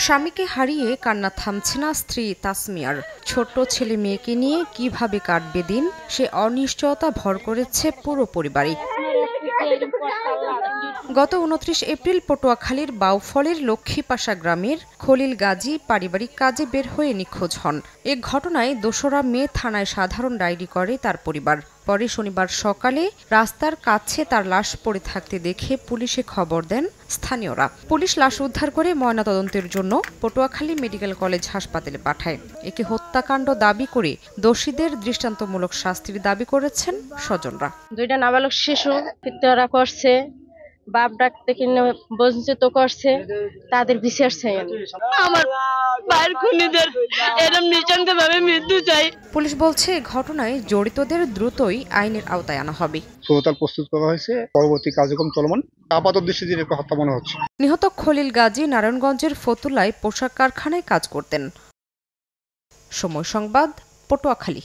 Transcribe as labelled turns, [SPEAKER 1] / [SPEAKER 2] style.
[SPEAKER 1] স্বামীকে হারিয়ে কান্না থামছে না স্ত্রী তাসমিয়ার। ছোট ছেলে মেয়েকে নিয়ে কিভাবে কাটবে দিন, সে অনিশ্চয়তা ভর করেছে পুরো পরিবারই। গত ২৯ এপ্রিল পটুয়াখালীর বাউফলের লক্ষ্মীপাশা গ্রামের খলিল গাজী পারিবারিক কাজে বের হয়ে নিখোঁজ হন। এ ঘটনায় ২রা মে থানায় সাধারণ ডায়েরি করে তার পরিবার। পরে শনিবার সকালে রাস্তার কাছে তার লাশ পড়ে থাকতে দেখে পুলিশে খবর দেন স্থানীয়রা। পুলিশ লাশ উদ্ধার করে ময়নাতদন্তের জন্য পটুয়াখালী মেডিকেল কলেজ হাসপাতালে পাঠায়। একে হত্যাকাণ্ড দাবি করে দোষীদের দৃষ্টান্তমূলক শাস্তির দাবি করেছেন স্বজনরা।
[SPEAKER 2] 2টা নাবালক শিশু হত্যা করছে, বাপ ডাকতে কিনে বঞ্চিত করছে, তাদের বিচার চাই। আমার ভাইয়ের খুনিদের এরকম নৃশংসভাবে মৃত্যু চাই।
[SPEAKER 1] পুলিশ বলছে ঘটনায় জড়িতদের দ্রুতই আইনের আওতায় আনা হবে।
[SPEAKER 3] সুরতাল প্রস্তুত করা হয়েছে, পরবর্তী কার্যক্রম চলমান। আপাতত দৃষ্টিতে একটা হত্যা মনে হচ্ছে।
[SPEAKER 1] নিহত খলিল গাজী নারায়ণগঞ্জের ফতুল্লায় পোশাক কারখানায় কাজ করতেন। সময় সংবাদ, পটুয়াখালী।